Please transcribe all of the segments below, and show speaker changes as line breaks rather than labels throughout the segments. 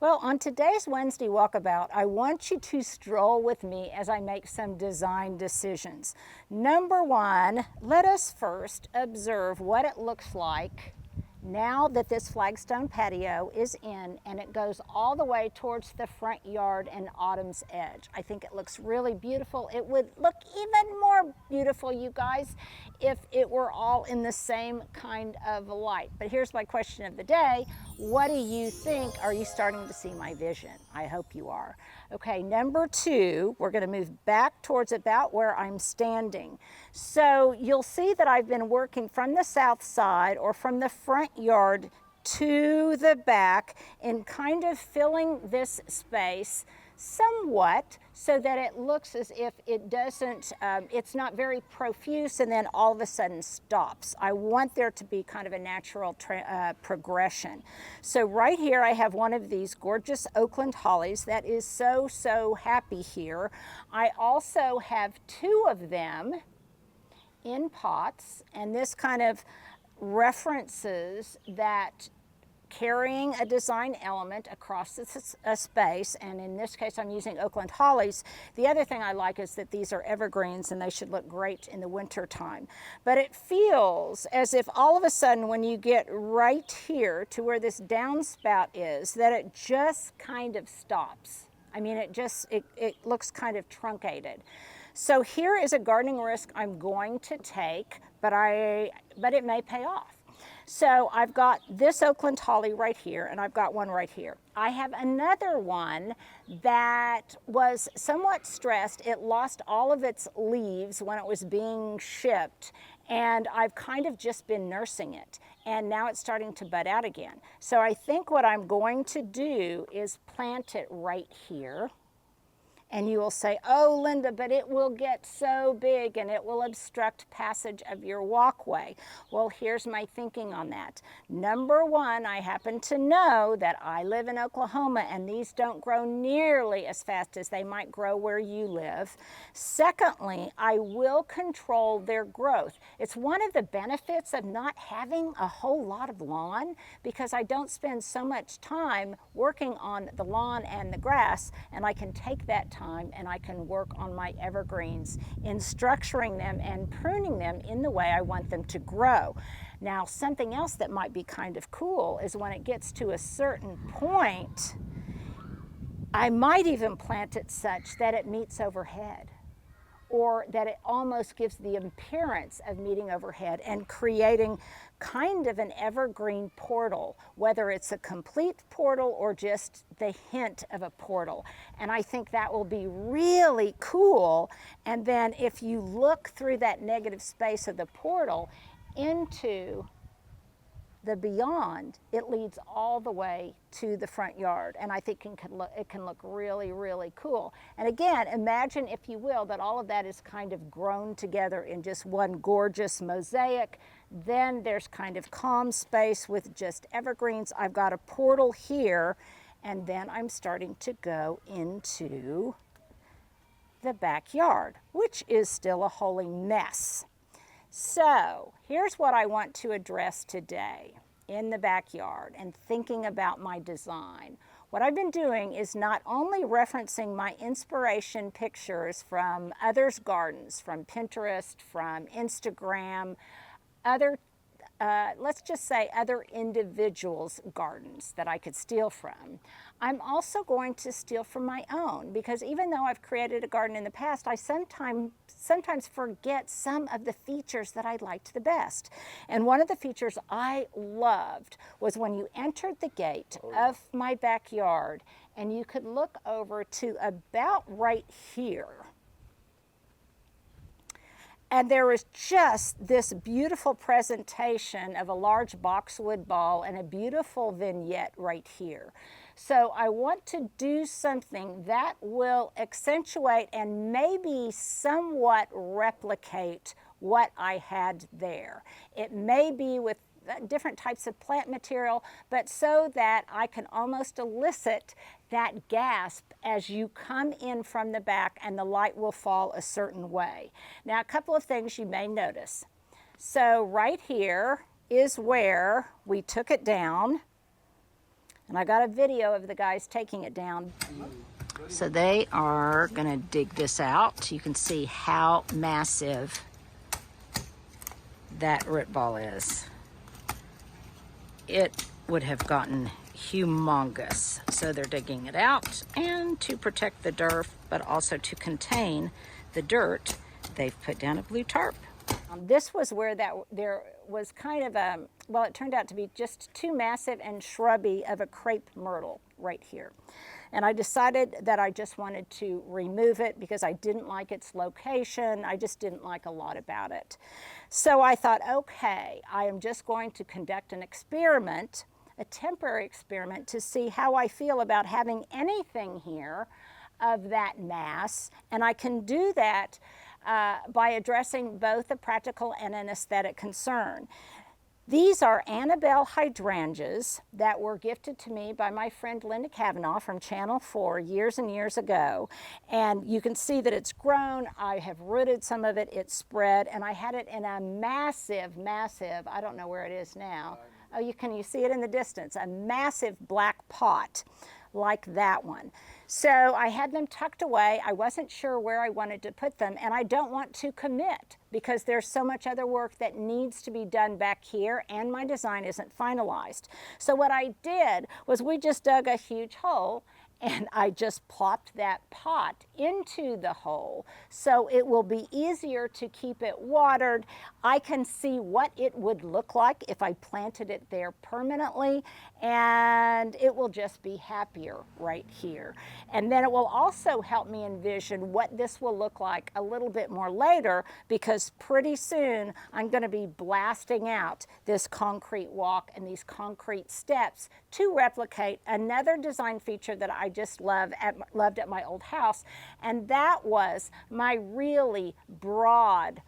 Well, on today's Wednesday Walkabout, I want you to stroll with me as I make some design decisions. Number one, let us first observe what it looks like now that this flagstone patio is in and it goes all the way towards the front yard and Autumn's edge. I think it looks really beautiful. It would look even more beautiful, you guys, if it were all in the same kind of light. But here's my question of the day. What do you think? Are you starting to see my vision? I hope you are. Okay, number two, we're going to move back towards about where I'm standing. So you'll see that I've been working from the south side or from the front yard to the back and kind of filling this space somewhat so that it looks as if it doesn't, it's not very profuse and then all of a sudden stops. I want there to be kind of a natural progression. So right here I have one of these gorgeous Oakland hollies that is so happy here. I also have two of them in pots, and this kind of references that carrying a design element across a space, and in this case I'm using Oakland hollies. The other thing I like is that these are evergreens and they should look great in the winter time. But it feels as if all of a sudden when you get right here to where this downspout is, that it just kind of stops. I mean, it looks kind of truncated. So here is a gardening risk I'm going to take, but it may pay off. So I've got this Oakland holly right here, and I've got one right here. I have another one that was somewhat stressed. It lost all of its leaves when it was being shipped, and I've kind of just been nursing it. And now it's starting to bud out again. So I think what I'm going to do is plant it right here. And you will say, oh, Linda, but it will get so big and it will obstruct passage of your walkway. Well, here's my thinking on that. Number one, I happen to know that I live in Oklahoma and these don't grow nearly as fast as they might grow where you live. Secondly, I will control their growth. It's one of the benefits of not having a whole lot of lawn, because I don't spend so much time working on the lawn and the grass, and I can take that time and I can work on my evergreens in structuring them and pruning them in the way I want them to grow. Now, something else that might be kind of cool is when it gets to a certain point, I might even plant it such that it meets overhead, or that it almost gives the appearance of meeting overhead and creating kind of an evergreen portal, whether it's a complete portal or just the hint of a portal. And I think that will be really cool. And then if you look through that negative space of the portal into the beyond, it leads all the way to the front yard, and I think it can look really cool. And again, imagine, if you will, that all of that is kind of grown together in just one gorgeous mosaic. Then there's kind of calm space with just evergreens. I've got a portal here, and then I'm starting to go into the backyard, which is still a holy mess. So here's what I want to address today in the backyard and thinking about my design. What I've been doing is not only referencing my inspiration pictures from others' gardens, from Pinterest, from Instagram, other let's just say other individuals' gardens that I could steal from. I'm also going to steal from my own, because even though I've created a garden in the past, I sometimes forget some of the features that I liked the best. And one of the features I loved was when you entered the gate of my backyard and you could look over to about right here. And there was just this beautiful presentation of a large boxwood ball and a beautiful vignette right here. So I want to do something that will accentuate and maybe somewhat replicate what I had there. It may be with different types of plant material, but so that I can almost elicit that gasp as you come in from the back and the light will fall a certain way. Now, a couple of things you may notice. So right here is where we took it down. And I got a video of the guys taking it down. So they are gonna dig this out. You can see how massive that root ball is. It would have gotten humongous. So they're digging it out, and to protect the dirt, but also to contain the dirt, they've put down a blue tarp. This was where there was kind of a, well, it turned out to be just too massive and shrubby of a crepe myrtle right here. And I decided that I just wanted to remove it because I didn't like its location. I just didn't like a lot about it. So I thought, okay, I am just going to conduct an experiment, a temporary experiment, to see how I feel about having anything here of that mass. And I can do that by addressing both a practical and an aesthetic concern. These are Annabelle hydrangeas that were gifted to me by my friend Linda Cavanaugh from Channel 4 years and years ago. And you can see that it's grown. I have rooted some of it, it's spread, and I had it in a massive, massive, I don't know where it is now. Oh, you see it in the distance, a massive black pot like that one. So I had them tucked away. I wasn't sure where I wanted to put them, and I don't want to commit because there's so much other work that needs to be done back here, and my design isn't finalized. So what I did was we just dug a huge hole, and I just plopped that pot into the hole so it will be easier to keep it watered. I can see what it would look like if I planted it there permanently, and it will just be happier right here. And then it will also help me envision what this will look like a little bit more later, because pretty soon I'm going to be blasting out this concrete walk and these concrete steps to replicate another design feature that I just loved at my old house, and that was my really broad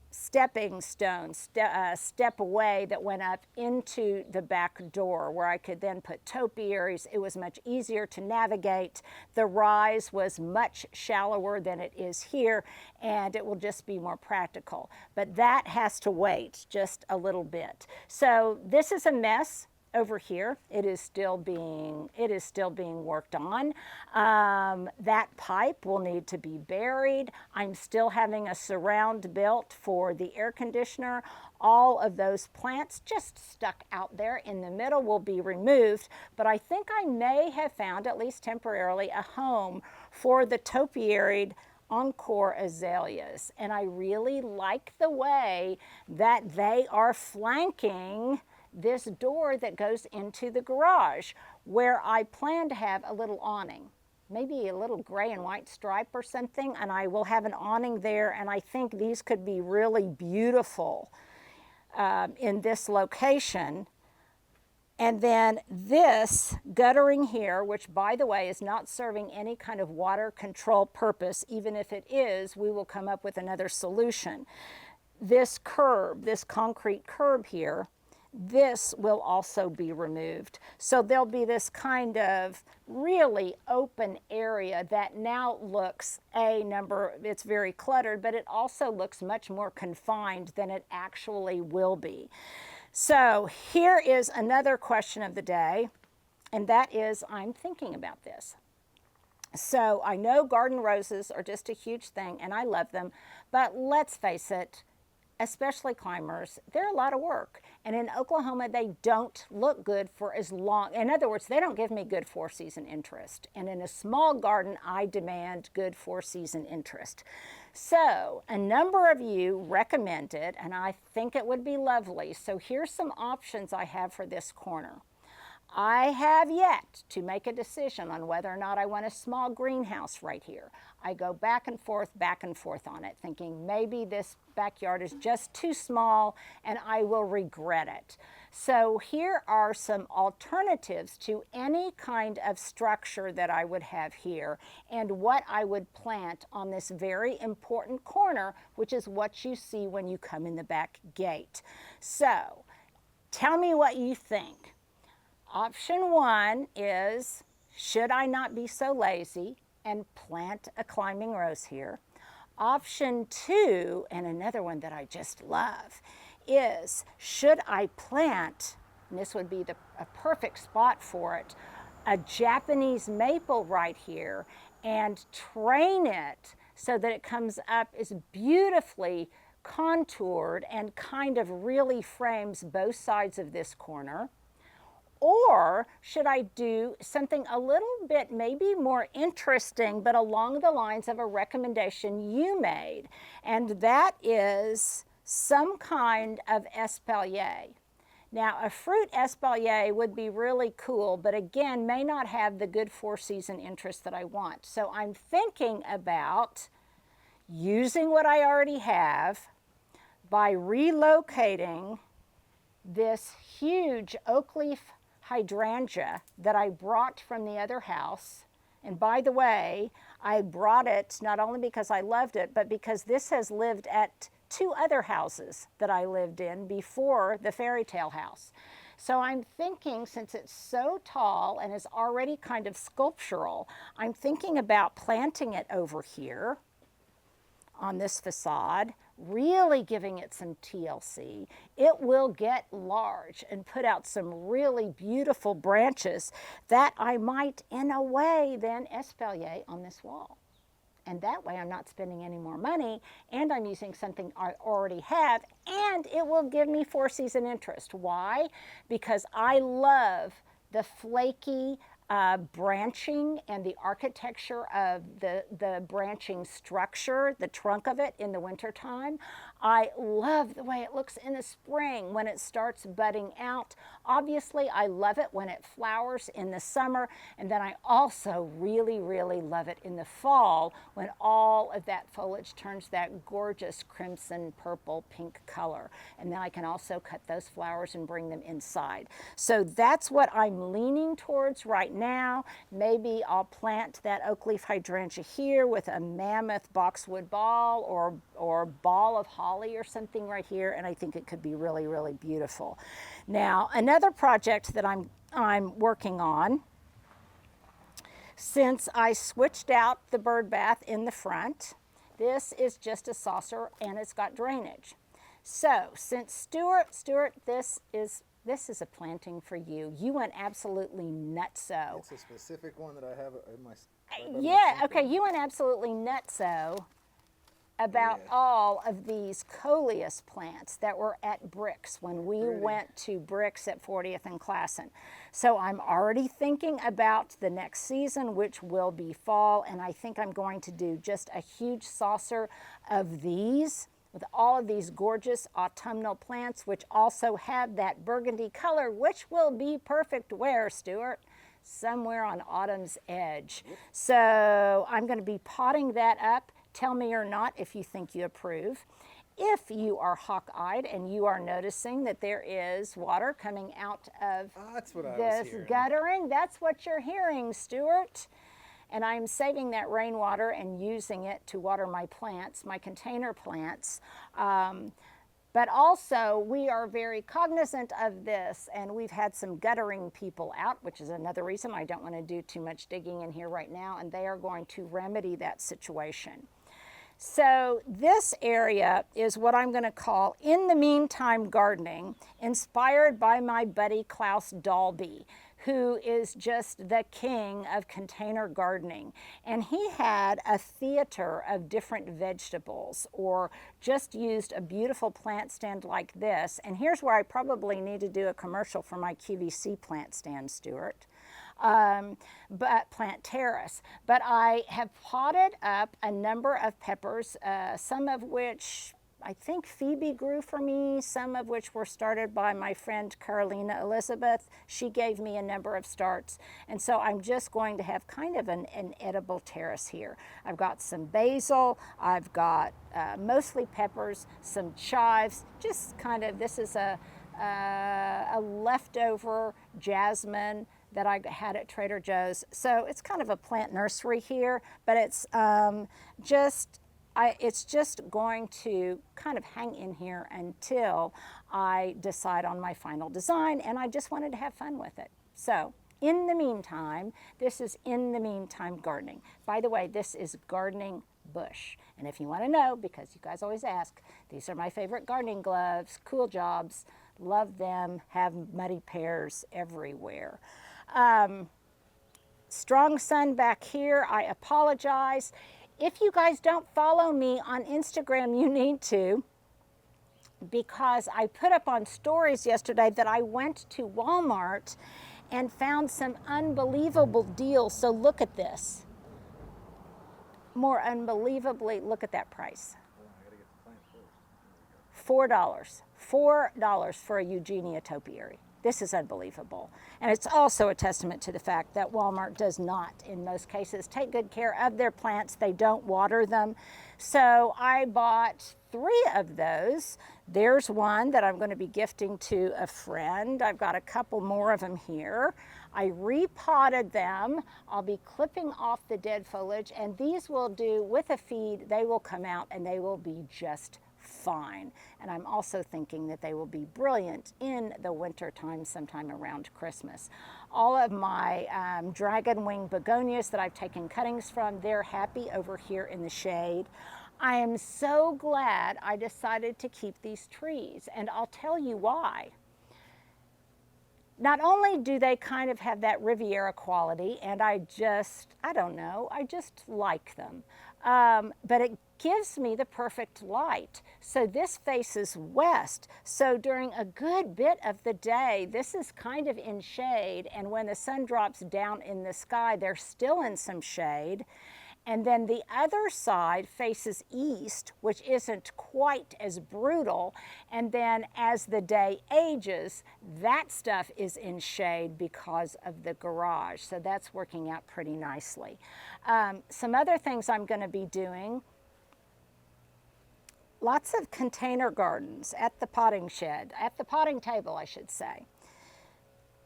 stepping stone, step away that went up into the back door where I could then put topiaries. It was much easier to navigate. The rise was much shallower than it is here, and it will just be more practical. But that has to wait just a little bit. So this is a mess. Over here, it is still being worked on. That pipe will need to be buried. I'm still having a surround built for the air conditioner. All of those plants just stuck out there in the middle will be removed, but I think I may have found, at least temporarily, a home for the topiaried Encore azaleas. And I really like the way that they are flanking this door that goes into the garage, where I plan to have a little awning, maybe a little gray and white stripe or something, and I will have an awning there, and I think these could be really beautiful in this location. And then this guttering here, which by the way is not serving any kind of water control purpose, even if it is, we will come up with another solution. This curb, this concrete curb here, this will also be removed. So there'll be this kind of really open area that now looks, it's very cluttered, but it also looks much more confined than it actually will be. So here is another question of the day, and that is, I'm thinking about this. So I know garden roses are just a huge thing, and I love them, but let's face it, especially climbers, they're a lot of work. And in Oklahoma, they don't look good for as long. In other words, they don't give me good four-season interest. And in a small garden, I demand good four-season interest. So a number of you recommended, and I think it would be lovely. So here's some options I have for this corner. I have yet to make a decision on whether or not I want a small greenhouse right here. I go back and forth on it, thinking maybe this backyard is just too small and I will regret it. So here are some alternatives to any kind of structure that I would have here and what I would plant on this very important corner, which is what you see when you come in the back gate. So tell me what you think. Option one is, should I not be so lazy and plant a climbing rose here? Option two, and another one that I just love, is should I plant and this would be a perfect spot for it, a Japanese maple right here, and train it so that it comes up as beautifully contoured and kind of really frames both sides of this corner? Or should I do something a little bit maybe more interesting, but along the lines of a recommendation you made? And that is some kind of espalier. Now, a fruit espalier would be really cool, but again, may not have the good four-season interest that I want. So I'm thinking about using what I already have by relocating this huge oak leaf hydrangea that I brought from the other house. And by the way, I brought it not only because I loved it, but because this has lived at 2 other houses that I lived in before the fairy tale house. So I'm thinking, since it's so tall and is already kind of sculptural, I'm thinking about planting it over here on this facade, really giving it some TLC. It will get large and put out some really beautiful branches that I might, in a way, then espalier on this wall. And that way I'm not spending any more money, and I'm using something I already have, and it will give me four-season interest. Why? Because I love the flaky branching and the architecture of the branching structure, the trunk of it in the wintertime. I love the way it looks in the spring when it starts budding out. Obviously, I love it when it flowers in the summer, and then I also really, really love it in the fall when all of that foliage turns that gorgeous crimson, purple, pink color. And then I can also cut those flowers and bring them inside. So that's what I'm leaning towards right now. Maybe I'll plant that oak leaf hydrangea here with a mammoth boxwood ball or ball of holly or something right here, and I think it could be really, really beautiful. Now, another project that I'm working on, since I switched out the bird bath in the front, this is just a saucer and it's got drainage. So since Stuart, this is a planting for you. You went absolutely nutso.
It's a specific one that I have in my.
Yeah, okay, you went absolutely nutso about all of these coleus plants that were at Bricks when we went to Bricks at 40th and Classen. So I'm already thinking about the next season, which will be fall, and I think I'm going to do just a huge saucer of these with all of these gorgeous autumnal plants, which also have that burgundy color, which will be perfect where, Stuart? Somewhere on autumn's edge. So I'm going to be potting that up. Tell me or not if you think you approve. If you are hawk-eyed and you are noticing that there is water coming out of this guttering, that's what you're hearing, Stuart. And I'm saving that rainwater and using it to water my plants, my container plants. But also, we are very cognizant of this, and we've had some guttering people out, which is another reason I don't want to do too much digging in here right now, and they are going to remedy that situation. So this area is what I'm going to call In the Meantime Gardening, inspired by my buddy Klaus Dalby, who is just the king of container gardening. And he had a theater of different vegetables, or just used a beautiful plant stand like this. And here's where I probably need to do a commercial for my QVC plant stand, Stuart. But plant terrace. But I have potted up a number of peppers, some of which I think Phoebe grew for me, some of which were started by my friend Carolina Elizabeth. She gave me a number of starts. And so I'm just going to have kind of an edible terrace here. I've got some basil, I've got mostly peppers, some chives, just kind of, this is a leftover jasmine that I had at Trader Joe's. So it's kind of a plant nursery here, but it's it's just going to kind of hang in here until I decide on my final design, and I just wanted to have fun with it. So in the meantime, this is In the Meantime Gardening. By the way, this is gardening bush. And if you want to know, because you guys always ask, these are my favorite gardening gloves, cool jobs, Love them, have muddy pears everywhere. Strong sun back here, I apologize. If you guys don't follow me on Instagram, you need to, because I put up on stories yesterday that I went to Walmart and found some unbelievable deals. So look at this. More unbelievably, look at that price. $4. $4 for a Eugenia topiary. This is unbelievable. And it's also a testament to the fact that Walmart does not, in most cases, take good care of their plants. They don't water them. So I bought 3 of those. There's one that I'm going to be gifting to a friend. I've got a couple more of them here. I repotted them. I'll be clipping off the dead foliage, and these will do with a feed. They will come out and they will be just fine. And I'm also thinking that they will be brilliant in the winter time, sometime around Christmas. All of my dragon wing begonias that I've taken cuttings from, they're happy over here in the shade. I am so glad I decided to keep these trees, and I'll tell you why. Not only do they kind of have that Riviera quality, and I don't know, I just like them. But it gives me the perfect light. So this faces west. So during a good bit of the day, this is kind of in shade. And when the sun drops down in the sky, they're still in some shade. And then the other side faces east, which isn't quite as brutal. And then as the day ages, that stuff is in shade because of the garage. So that's working out pretty nicely. Some other things I'm going to be doing, lots of container gardens at the potting shed, at the potting table, I should say.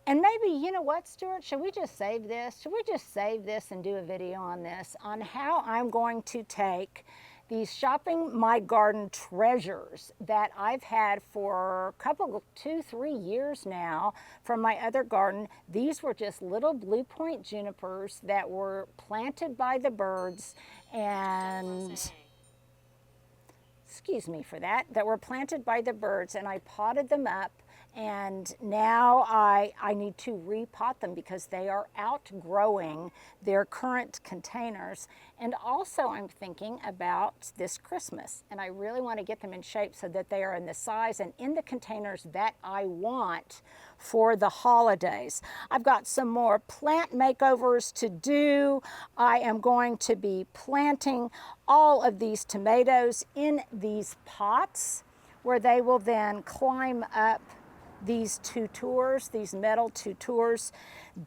And maybe, you know what, Stuart, should we just save this? Should we just save this and do a video on this, on how I'm going to take these Shopping My Garden treasures that I've had for a couple, 2-3 years now from my other garden. These were just little blue point junipers that were planted by the birds, and excuse me for that, that were planted by the birds, and I potted them up. And now I need to repot them because they are outgrowing their current containers. And also I'm thinking about this Christmas, and I really want to get them in shape so that they are in the size and in the containers that I want for the holidays. I've got some more plant makeovers to do. I am going to be planting all of these tomatoes in these pots where they will then climb up these tutors, these metal tutors.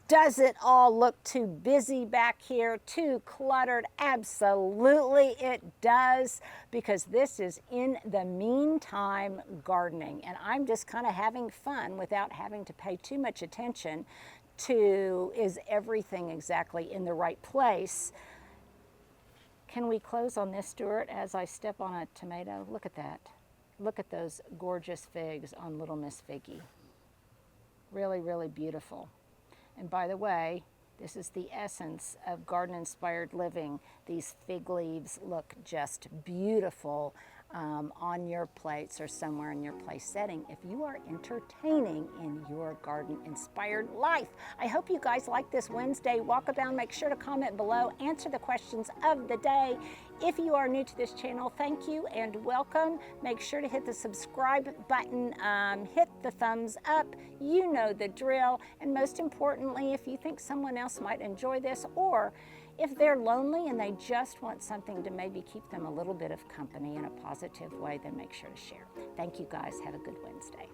Does it all look too busy back here, too cluttered? Absolutely it does, because this is in the meantime gardening, and I'm just kind of having fun without having to pay too much attention to, is everything exactly in the right place? Can we close on this, Stuart, as I step on a tomato? Look at that. Look at those gorgeous figs on Little Miss Figgy. Really, really beautiful. And by the way, this is the essence of garden-inspired living. These fig leaves look just beautiful on your plates or somewhere in your place setting if you are entertaining in your garden-inspired life. I hope you guys like this Wednesday walkabout. Make sure to comment below, answer the questions of the day. If you are new to this channel, thank you and welcome. Make sure to hit the subscribe button, hit the thumbs up. You know the drill. And most importantly, if you think someone else might enjoy this, or if they're lonely and they just want something to maybe keep them a little bit of company in a positive way, then make sure to share. Thank you guys. Have a good Wednesday.